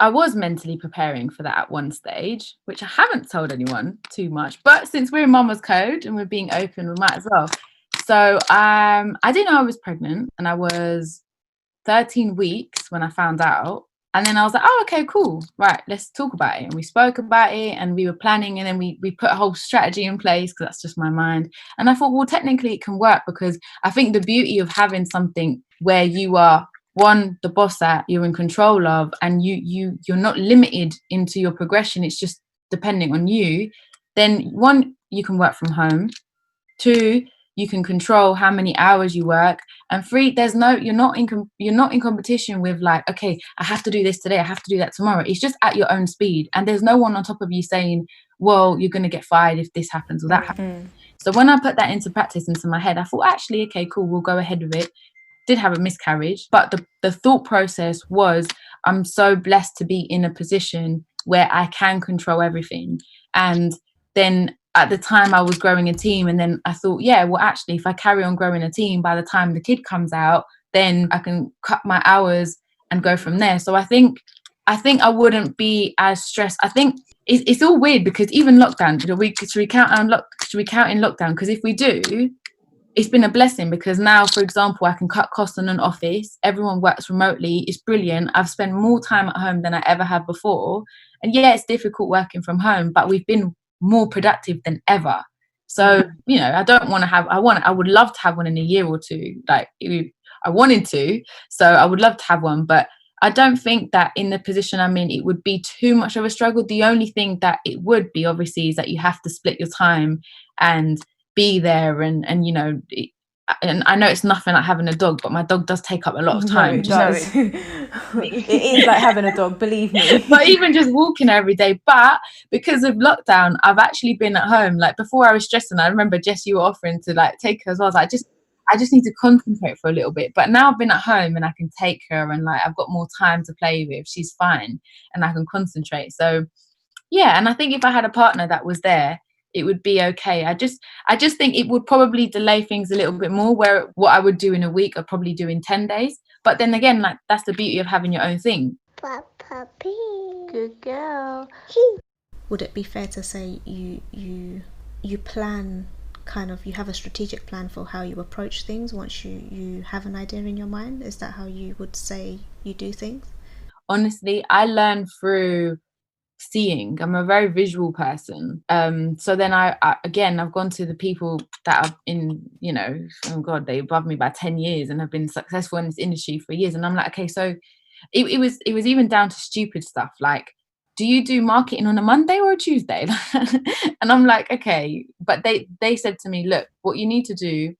I was mentally preparing for that at one stage, which I haven't told anyone too much. But since we're in Mama's Code and we're being open, we might as well. So I didn't know I was pregnant, and I was 13 weeks when I found out. And then I was like, oh, okay, cool. Right, let's talk about it. And we spoke about it and we were planning, and then we put a whole strategy in place because that's just my mind. And I thought, well, technically it can work, because I think the beauty of having something where you are one, the boss that you're in control of, and you're not limited into your progression, it's just depending on you. Then one, you can work from home. Two, you can control how many hours you work. And three, you're not in competition with like, okay, I have to do this today, I have to do that tomorrow. It's just at your own speed, and there's no one on top of you saying, well, you're going to get fired if this happens or that happens. So when I put that into practice into my head, I thought, actually, okay, cool, we'll go ahead with it. Did have a miscarriage, but the thought process was, I'm so blessed to be in a position where I can control everything. And then at the time I was growing a team, and then I thought, yeah, well, actually, if I carry on growing a team, by the time the kid comes out, then I can cut my hours and go from there. So I think I wouldn't be as stressed. I think it's all weird, because even lockdown, should we count in lockdown? Because if we do, it's been a blessing, because now, for example, I can cut costs on an office. Everyone works remotely. It's brilliant. I've spent more time at home than I ever have before. And yeah, it's difficult working from home, but we've been more productive than ever. So, you know, I would love to have one in a year or two. Like, I wanted to, so I would love to have one, but I don't think that in the position I'm in, it would be too much of a struggle. The only thing that it would be, obviously, is that you have to split your time and be there, and you know, and I know it's nothing like having a dog, but my dog does take up a lot of time. No, it does. It is like having a dog, believe me. But even just walking every day. But because of lockdown, I've actually been at home. Like, before, I was stressing. I remember, Jess, you were offering to like take her as well. I was like, I just need to concentrate for a little bit. But now I've been at home and I can take her, and like, I've got more time to play with. She's fine and I can concentrate. So yeah, and I think if I had a partner that was there, it would be okay. I just think it would probably delay things a little bit more, where what I would do in a week, I'd probably do in 10 days. But then again, like, that's the beauty of having your own thing. Puppy. Good girl. Would it be fair to say you plan, kind of, you have a strategic plan for how you approach things once you have an idea in your mind? Is that how you would say you do things? Honestly, I learn through seeing. I'm a very visual person. So then I've gone to the people that are in, you know, oh God, they above me by 10 years and have been successful in this industry for years. And I'm like, okay, so it was even down to stupid stuff like, do you do marketing on a Monday or a Tuesday? And I'm like, okay. But they said to me, look, what you need to do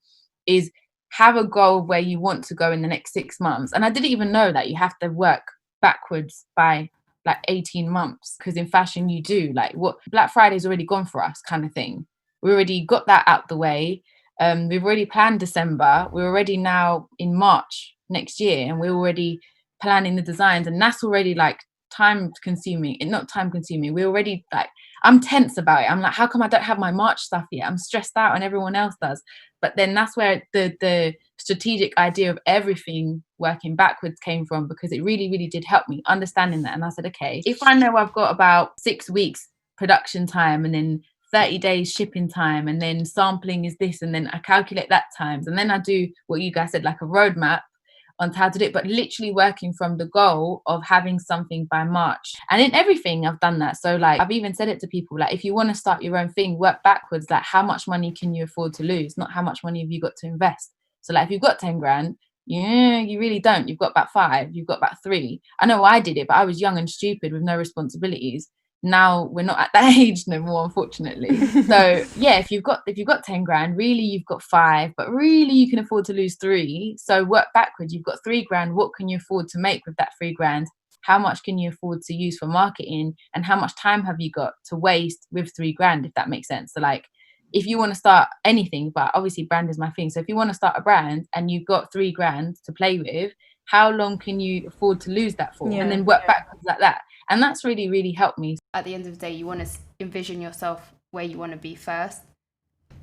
is have a goal where you want to go in the next 6 months. And I didn't even know that you have to work backwards by like 18 months, because in fashion you do, like, what, Black Friday's already gone for us, kind of thing. We already got that out the way. We've already planned December. We're already now in March next year, and we're already planning the designs, and that's already like not time consuming. We're already like, I'm tense about it. I'm like, how come I don't have my March stuff yet? I'm stressed out and everyone else does. But then that's where the strategic idea of everything working backwards came from, because it really, really did help me understanding that. And I said, okay, if I know I've got about 6 weeks production time, and then 30 days shipping time, and then sampling is this, and then I calculate that times, and then I do what you guys said, like a roadmap on how to do it, but literally working from the goal of having something by March. And in everything I've done that. So like, I've even said it to people, like, if you want to start your own thing, work backwards. Like, how much money can you afford to lose? Not how much money have you got to invest. So like, if you've got 10 grand, Yeah, you really don't. You've got about 5, you've got about 3. I know I did it, but I was young and stupid with no responsibilities. Now we're not at that age no more, unfortunately. So yeah, if you've got 10 grand, really you've got 5, but really you can afford to lose 3. So work backwards. You've got 3 grand. What can you afford to make with that 3 grand? How much can you afford to use for marketing? And how much time have you got to waste with 3 grand, if that makes sense? So like, if you want to start anything, but obviously brand is my thing. So if you want to start a brand and you've got 3 grand to play with, how long can you afford to lose that for? And then work backwards like that. And that's really, really helped me. At the end of the day, you want to envision yourself where you want to be first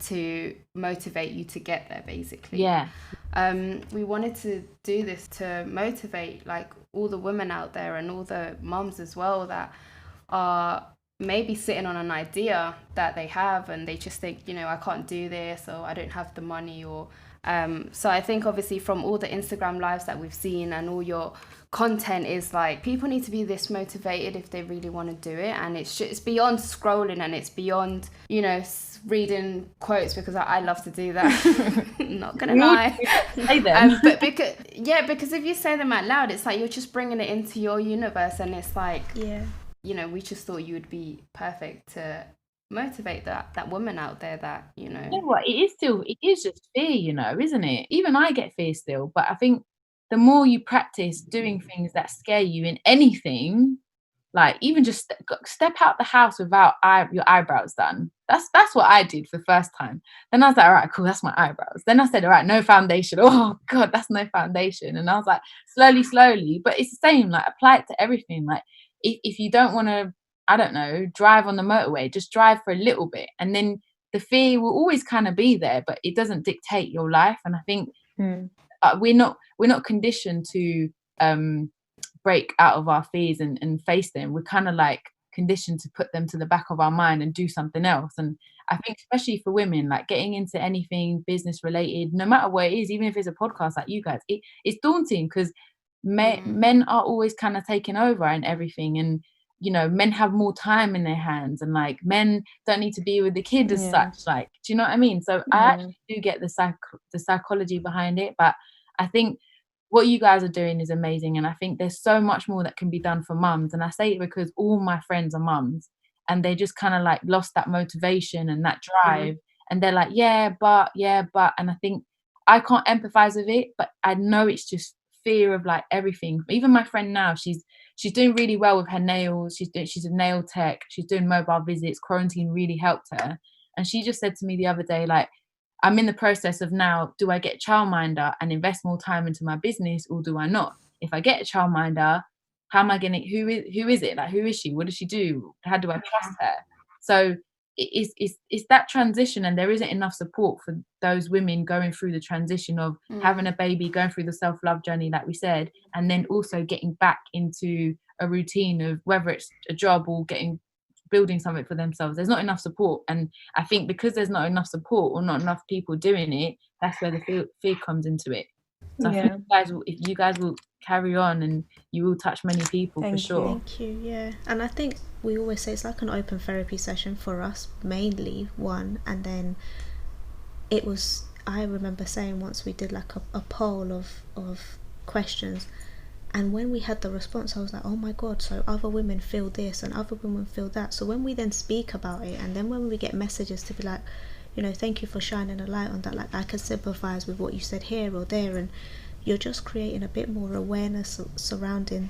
to motivate you to get there, basically. Yeah. We wanted to do this to motivate like all the women out there and all the mums as well that are maybe sitting on an idea that they have and they just think, I can't do this, or I don't have the money, or so I think obviously from all the Instagram lives that we've seen and all your content is like, people need to be this motivated if they really want to do it. And it's beyond scrolling, and it's beyond reading quotes, because I love to do that. Not gonna lie. Say them. But because if you say them out loud, it's like you're just bringing it into your universe, and it's like, we just thought you would be perfect to motivate that woman out there that You know what, it is just fear, isn't it? Even I get fear still, but I think the more you practice doing things that scare you in anything, like even just step out the house without your eyebrows done. That's what I did for the first time. Then I was like, all right, cool, that's my eyebrows. Then I said, all right, no foundation. Oh God, that's no foundation. And I was like, slowly, but it's the same, like apply it to everything. Like if you don't want to, I don't know, drive on the motorway, just drive for a little bit, and then the fear will always kind of be there, but it doesn't dictate your life. And I think we're not conditioned to break out of our fears and face them. We're kind of like conditioned to put them to the back of our mind and do something else. And I think especially for women, like getting into anything business related, no matter what it is, even if it's a podcast like you guys, it's daunting because men are always kind of taking over and everything. And men have more time in their hands, and like men don't need to be with the kid as such. Like, do you know what I mean? So I actually do get the psychology behind it, but I think what you guys are doing is amazing, and I think there's so much more that can be done for mums. And I say it because all my friends are mums, and they just kind of like lost that motivation and that drive, and they're like, yeah, but, and I think I can't empathize with it, but I know it's just fear of like everything. Even my friend now, she's doing really well with her nails. She's a nail tech. She's doing mobile visits. Quarantine really helped her, and she just said to me the other day, like, I'm in the process of now, do I get a childminder and invest more time into my business, or do I not? If I get a childminder, how am I going to, who is it? Like, who is she? What does she do? How do I trust her? So it's that transition, and there isn't enough support for those women going through the transition of having a baby, going through the self-love journey, like we said, and then also getting back into a routine of whether it's a job or building something for themselves. There's not enough support, and I think because there's not enough support or not enough people doing it, that's where the fear comes into it. So I think if you guys will carry on, and you will touch many people. Thank sure. Thank you. Yeah, and I think we always say it's like an open therapy session for us, mainly one, and then I remember saying once we did like a poll of questions. And when we had the response, I was like, oh my God, so other women feel this and other women feel that. So when we then speak about it, and then when we get messages to be like, thank you for shining a light on that, like I can sympathize with what you said here or there, and you're just creating a bit more awareness surrounding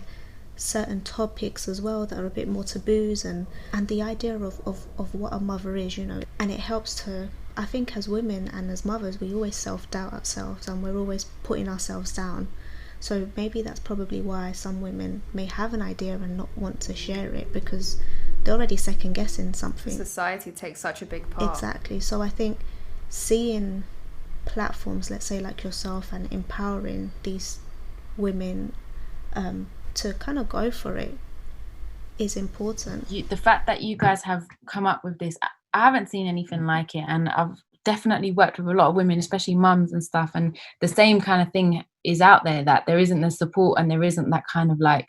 certain topics as well that are a bit more taboos, and the idea of what a mother is, and it helps to, I think as women and as mothers, we always self-doubt ourselves, and we're always putting ourselves down. So maybe that's probably why some women may have an idea and not want to share it, because they're already second guessing something. Society takes such a big part. Exactly. So I think seeing platforms, let's say like yourself, and empowering these women to kind of go for it is important. The fact that you guys have come up with this, I haven't seen anything like it, and I've definitely worked with a lot of women, especially mums and stuff, and the same kind of thing is out there, that there isn't the support and there isn't that kind of like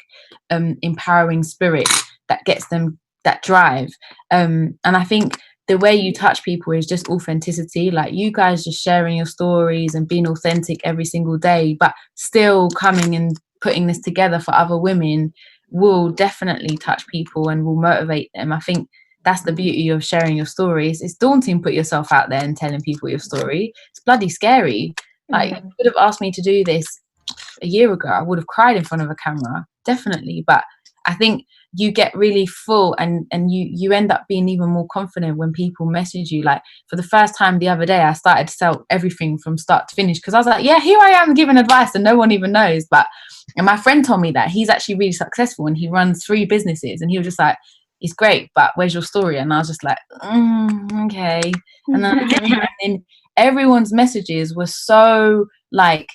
empowering spirit that gets them that drive, and I think the way you touch people is just authenticity. Like you guys just sharing your stories and being authentic every single day, but still coming and putting this together for other women will definitely touch people and will motivate them. I think that's the beauty of sharing your stories. It's daunting, put yourself out there and telling people your story. It's bloody scary. Like, you would have asked me to do this a year ago, I would have cried in front of a camera, definitely. But I think you get really full and you end up being even more confident when people message you. Like for the first time the other day, I started to sell everything from start to finish because I was like, yeah, here I am giving advice and no one even knows. And my friend told me that he's actually really successful and he runs 3 businesses, and he was just like, it's great, but where's your story? And I was just like, okay. And then everyone's messages were so like,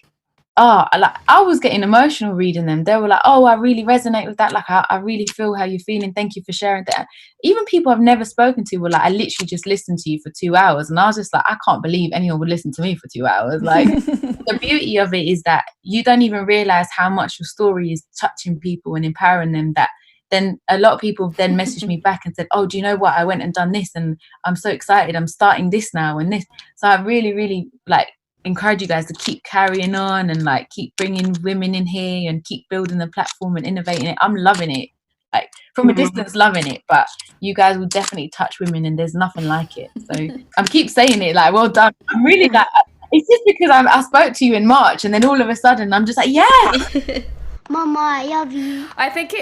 I was getting emotional reading them. They were like, oh, I really resonate with that. Like, I really feel how you're feeling. Thank you for sharing that. Even people I've never spoken to were like, I literally just listened to you for 2 hours. And I was just like, I can't believe anyone would listen to me for 2 hours. Like, the beauty of it is that you don't even realize how much your story is touching people and empowering them, that then a lot of people then messaged me back and said, oh, do you know what? I went and done this and I'm so excited. I'm starting this now and this. So I really, really like encourage you guys to keep carrying on and like keep bringing women in here and keep building the platform and innovating it. I'm loving it, like from a distance, loving it. But you guys will definitely touch women and there's nothing like it. So I keep saying it, like, well done. I'm really like, it's just because I spoke to you in March and then all of a sudden I'm just like, yeah. Mama, I love you. I think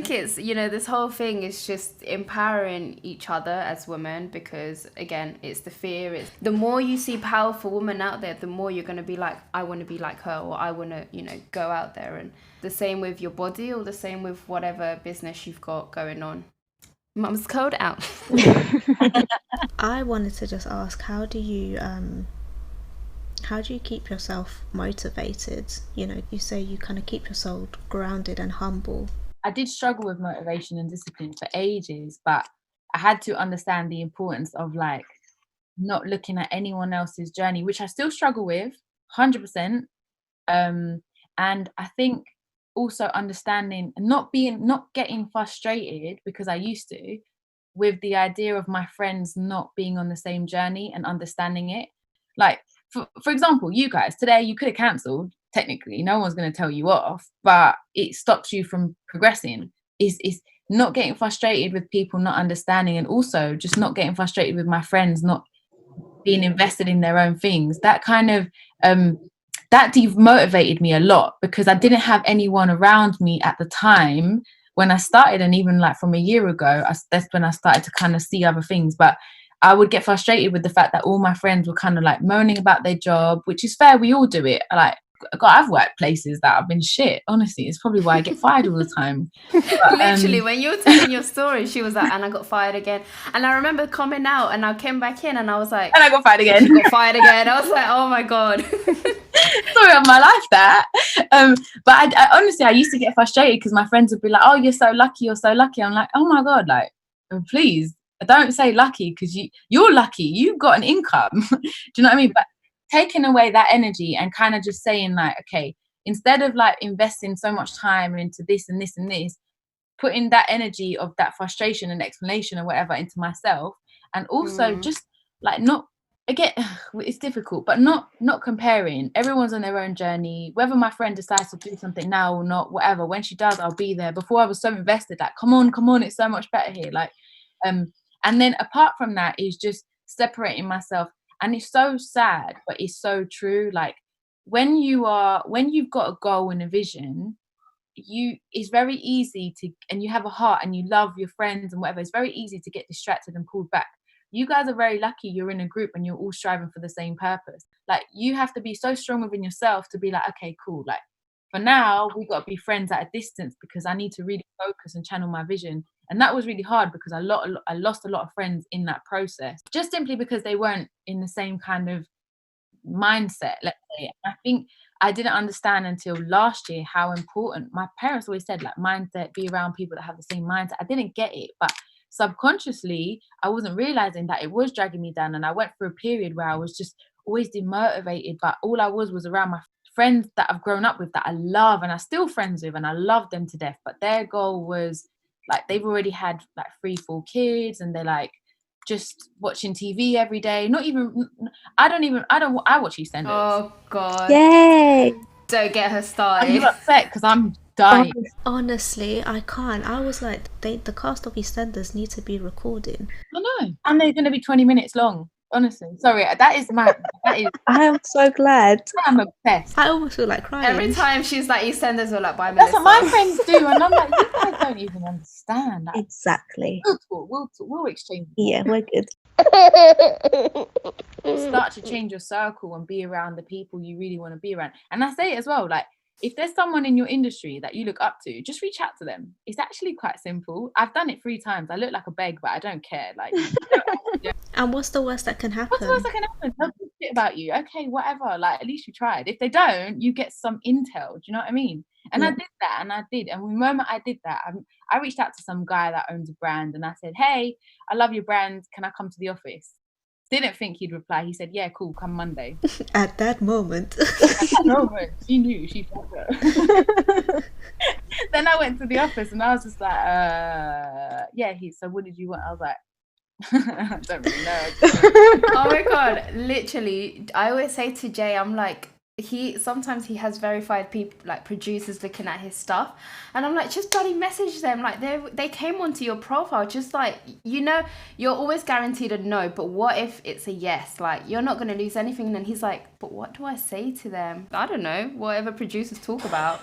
it's, you know, this whole thing is just empowering each other as women, because again, it's the fear. It's the more you see powerful women out there, the more you're going to be like, I want to be like her, or I want to, you know, go out there. And the same with your body, or the same with whatever business you've got going on. Mum's code out. I wanted to just ask, how do you keep yourself motivated? You know, you say you kind of keep yourself grounded and humble. I did struggle with motivation and discipline for ages, but I had to understand the importance of like not looking at anyone else's journey, which I still struggle with 100%. And I think also understanding and not getting frustrated, because I used to, with the idea of my friends not being on the same journey and understanding it. Like, for example, you guys today, you could have cancelled. Technically, no one's going to tell you off, but it stops you from progressing. Is not getting frustrated with people not understanding, and also just not getting frustrated with my friends not being invested in their own things. That kind of that demotivated me a lot, because I didn't have anyone around me at the time when I started, and even like from a year ago, that's when I started to kind of see other things. But I would get frustrated with the fact that all my friends were kind of like moaning about their job, which is fair. We all do it. Like, God, I've worked places that have been shit. Honestly, it's probably why I get fired all the time. But, literally, when you were telling your story, she was like, and I got fired again. And I remember coming out and I came back in and I was like, and I got fired again. She got fired again. I was like, oh my God. Story of my life, that. But I honestly, I used to get frustrated because my friends would be like, oh, you're so lucky, you're so lucky. I'm like, oh my God, like, please don't say lucky, because you're lucky, you've got an income. Do you know what I mean? But taking away that energy and kind of just saying like, okay, instead of like investing so much time into this and this and this, putting that energy of that frustration and explanation or whatever into myself, and also just like not, again, it's difficult, but not comparing. Everyone's on their own journey. Whether my friend decides to do something now or not, whatever, when she does, I'll be there. Before I was so invested, like, come on, it's so much better here. Like, and then apart from that is just separating myself. And it's so sad, but it's so true. Like, when you've got a goal and a vision, it's very easy to, and you have a heart and you love your friends and whatever, it's very easy to get distracted and pulled back. You guys are very lucky you're in a group and you're all striving for the same purpose. Like, you have to be so strong within yourself to be like, okay, cool, like, for now we got to be friends at a distance because I need to really focus and channel my vision. And that was really hard because I lost a lot of friends in that process, just simply because they weren't in the same kind of mindset, let's say. I think I didn't understand until last year how important, my parents always said, like, mindset, be around people that have the same mindset. I didn't get it, but subconsciously I wasn't realizing that it was dragging me down. And I went through a period where I was just always demotivated, but all I was around my friends that I've grown up with, that I love and I'm still friends with, and I love them to death. But their goal was like, they've already had like 3-4 kids, and they're like, just watching TV every day. I watch EastEnders. Oh God. Yay! Don't get her Are started. you upset? Because I'm dying. Honestly, I can't. I was like, the cast of EastEnders need to be recording. I know. And they're going to be 20 minutes long. Honestly. Sorry, that is I am so glad. I'm obsessed. I almost feel like crying. Every time she's like EastEnders, we're like, bye, That's Melissa. what my friends do. And I'm like, you guys don't even understand. Like, Exactly. we'll exchange. Yeah, we're good. Start to change your circle and be around the people you really want to be around. And I say it as well, like, if there's someone in your industry that you look up to, just reach out to them. It's actually quite simple. I've done it 3 times. I look like a beg, but I don't care. Like, And what's the worst that can happen? what's the worst that can happen? They'll talk shit about you. Okay, whatever. Like, at least you tried. If they don't, you get some intel. Do you know what I mean? And I did that, and I did. And the moment I did that, I reached out to some guy that owns a brand, and I said, "Hey, I love your brand. Can I come to the office?" Didn't think he'd reply. He said, "Yeah, cool, come Monday." At that moment. She knew. She felt it. Then I went to the office, and I was just like, yeah. So what did you want? I was like, I don't really know. Oh my God, literally, I always say to Jay, I'm like, sometimes he has verified people, like producers looking at his stuff, and I'm like, just bloody message them. Like, they came onto your profile, just like, you know, you're always guaranteed a no, but what if it's a yes? Like, you're not going to lose anything. And then he's like, but what do I say to them? I don't know, whatever producers talk about.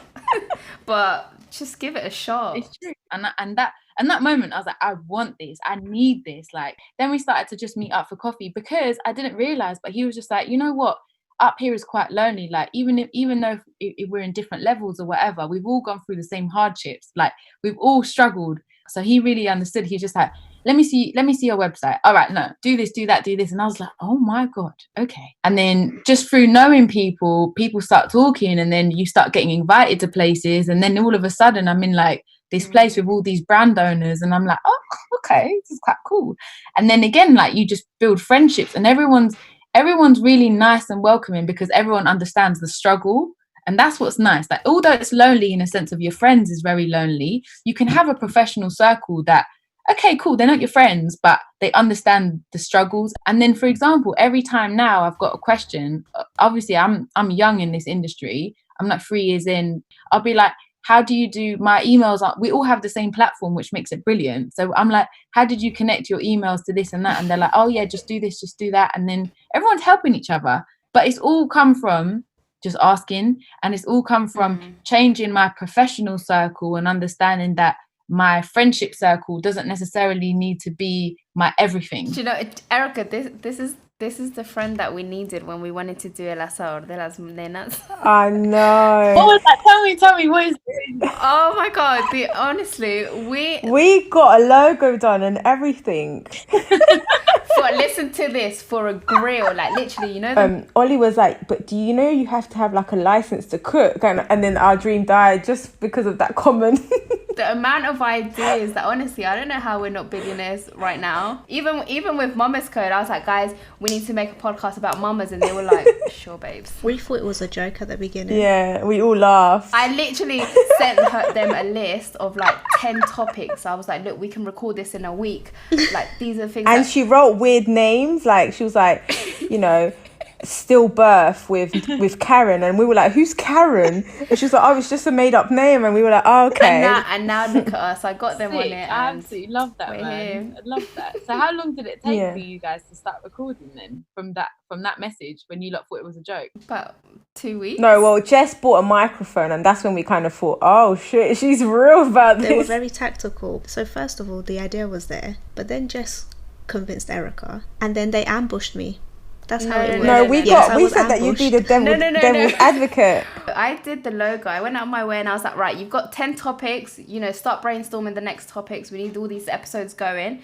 But just give it a shot. It's true. And that moment, I was like, I want this. I need this. Like, then we started to just meet up for coffee, because I didn't realize, but he was just like, you know what? Up here is quite lonely. Like, even though if we're in different levels or whatever, we've all gone through the same hardships. Like, we've all struggled. So he really understood. He's just like, let me see your website. All right, no, do this, do that, do this. And I was like, oh my God, okay. And then just through knowing people start talking, and then you start getting invited to places, and then all of a sudden I'm in like this place with all these brand owners, and I'm like, oh, okay, this is quite cool. And then again, like, you just build friendships, and everyone's really nice and welcoming, because everyone understands the struggle. And that's what's nice. Like, although it's lonely in a sense of your friends is very lonely, you can have a professional circle that, okay, cool, they're not your friends, but they understand the struggles. And then, for example, every time now I've got a question, obviously I'm young in this industry, I'm like 3 years in, I'll be like, how do you do my emails? We all have the same platform, which makes it brilliant. So I'm like, how did you connect your emails to this and that? And they're like, oh yeah, just do this, just do that. And then everyone's helping each other. But it's all come from just asking, and it's all come from changing my professional circle and understanding that my friendship circle doesn't necessarily need to be my everything. Do you know, Erica, this is the friend that we needed when we wanted to do El Asado de las Nenas. I know. What was that? Tell me, what is this? Oh my God, honestly, we got a logo done and everything. Listen to this, for a grill, like literally, you know. Ollie was like, but do you know you have to have like a license to cook? And then our dream died just because of that comment. The amount of ideas that, honestly, I don't know how we're not billionaires right now. Even with Mama's Code, I was like, guys, we need to make a podcast about mamas, and they were like, sure, babes. We thought it was a joke at the beginning. Yeah, we all laughed. I literally sent them a list of like 10 topics. I was like, look, we can record this in a week. Like, these are things. And she wrote weird names. Like, she was like, you know, stillbirth with Karen, and we were like, who's Karen? And she was like, oh, it's just a made up name. And we were like, oh, okay. And now look at us. I got them on it. I absolutely love that, man. I love that. So how long did it take for you guys to start recording then, from that message, when you lot thought it was a joke? About 2 weeks. No, well, Jess bought a microphone, and that's when we kind of thought, oh shit, she's real about this. They were very tactical. So first of all, the idea was there, but then Jess convinced Erica, and then they ambushed me. That's how it was. No, we said that you'd be the devil's advocate. I did the logo. I went out of my way and I was like, right, you've got 10 topics, you know, start brainstorming the next topics. We need all these episodes going.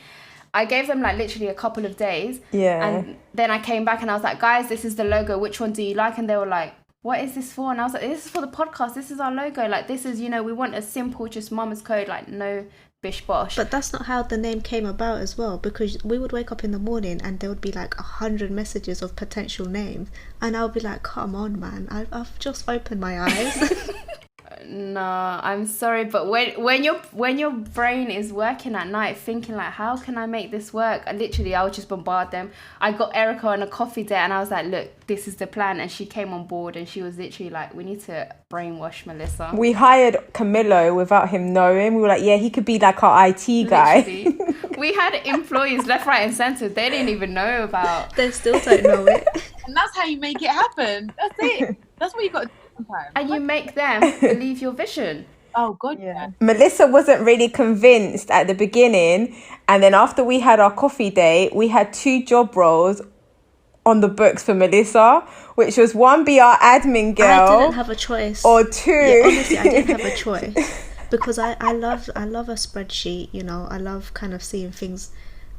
I gave them like literally a couple of days. Yeah. And then I came back and I was like, guys, this is the logo. Which one do you like? And they were like, what is this for? And I was like, this is for the podcast. This is our logo. Like, this is, you know, we want a simple, just Mama's Code, like no bish bosh. But that's not how the name came about as well, because we would wake up in the morning and there would be like 100 messages of potential names, and I would be like, come on, man, I've just opened my eyes. No, I'm sorry, but when your brain is working at night, thinking like, how can I make this work? I would just bombard them. I got Erica on a coffee date, and I was like, look, this is the plan, and she came on board, and she was literally like, we need to brainwash Melissa. We hired Camillo without him knowing. We were like, yeah, he could be like our IT guy. Literally. We had employees left, right, and centre. They didn't even know about. They still don't know it. And that's how you make it happen. That's it. That's what you got to do sometimes. And you make them believe your vision. Oh God, yeah. Melissa wasn't really convinced at the beginning, and then after we had our coffee date, we had 2 job roles on the books for Melissa, which was 1, be our admin girl. I didn't have a choice. Or 2. Yeah, honestly, I didn't have a choice because I love a spreadsheet. You know, I love kind of seeing things,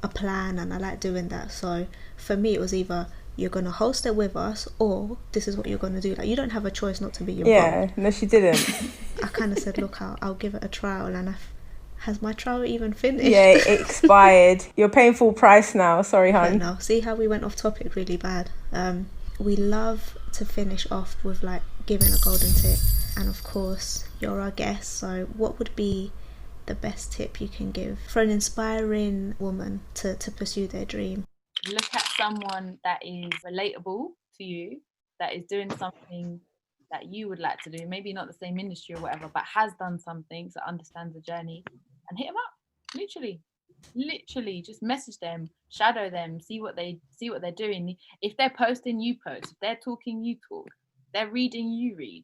a plan, and I like doing that. So for me, it was either you're going to host it with us or this is what you're going to do. Like, you don't have a choice not to be involved. Yeah, no, she didn't. I kind of said, look, I'll give it a trial, and has my trial even finished? Yeah, it expired. You're paying full price now. Sorry, I hon. know. See how we went off topic really bad. We love to finish off with like giving a golden tip, and of course you're our guest, so what would be the best tip you can give for an inspiring woman to pursue their dream? Look at someone that is relatable to you, that is doing something that you would like to do, maybe not the same industry or whatever, but has done something, so understands the journey, and hit them up. Literally just message them, shadow them, see what they're doing. If they're posting, you post. If they're talking, you talk. If they're reading, you read.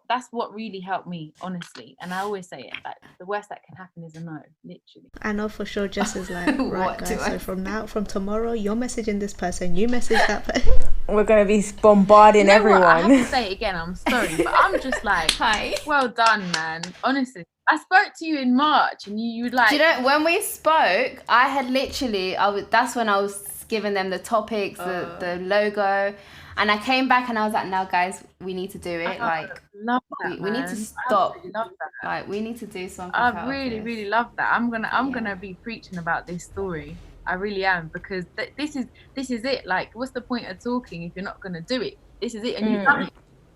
That's what really helped me, honestly. And I always say it, like, the worst that can happen is a no, literally. I know for sure Jess is like, right guys, so from tomorrow you're messaging this person, you message that person. We're going to be bombarding You know everyone. What? I have to say it again, I'm sorry, but I'm just like, Hi. Well done, man. Honestly. I spoke to you in March and you like... Do you know, when we spoke, I had literally, that's when I was giving them the topics, the logo. And I came back and I was like, now guys, we need to do it. Like, love that, we need to stop. Love that. Like, we need to do something. I really love that. I'm gonna be preaching about this story. I really am, because this is it. Like, what's the point of talking if you're not gonna do it? This is it, and you've done it.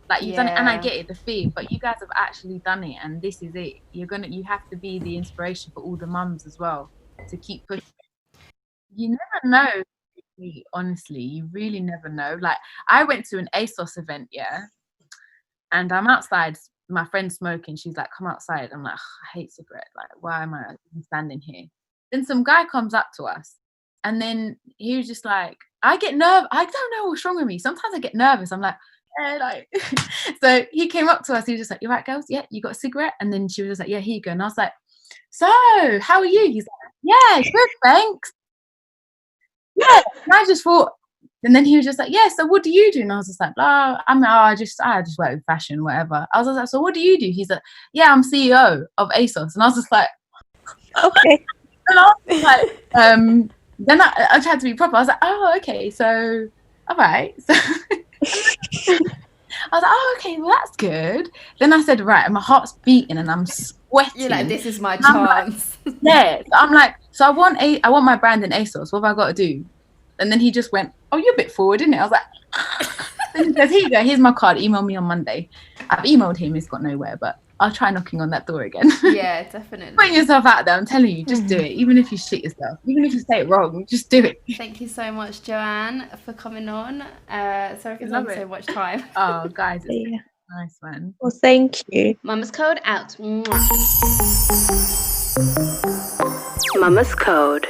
Like, you've done it, and I get it, the fear, but you guys have actually done it, and this is it. You have to be the inspiration for all the mums as well to keep pushing. You never know. Honestly, you really never know. Like, I went to an ASOS event, yeah, and I'm outside, my friend's smoking, she's like, come outside. I'm like, I hate cigarette, like, why am I standing here? Then some guy comes up to us, and then he was just like, I get nervous, I don't know what's wrong with me, sometimes I get nervous, I'm like, like so he came up to us, he was just like, you right girls, yeah, you got a cigarette? And then she was just like, yeah, here you go. And I was like, so how are you? He's like, yeah, good, thanks. Yeah, and I just thought, and then he was just like, yeah, so what do you do? And I was just like, blah, I just work with fashion, whatever. I was like, so what do you do? He's like, yeah, I'm CEO of ASOS. And I was just like, Okay. and I was like, then I tried to be proper. I was like, oh, okay, so all right. So I was like, oh, okay, well, that's good. Then I said, right, and my heart's beating and I'm sweating. You're like, this is my chance. Like, yeah. So I'm like, so I want my brand in ASOS. What have I got to do? And then he just went, oh, you're a bit forward, isn't it? I was like, then he says, here you go, here's my card, email me on Monday. I've emailed him, he's got nowhere, but I'll try knocking on that door again. Yeah, definitely. Putting yourself out there, I'm telling you, just do it. Even if you shit yourself, even if you say it wrong, just do it. Thank you so much, Joanne, for coming on. Sorry for taking so much time. Oh, guys, it's Yeah. nice, man. Well, thank you. Mama's Code out. Mwah. Mama's Code.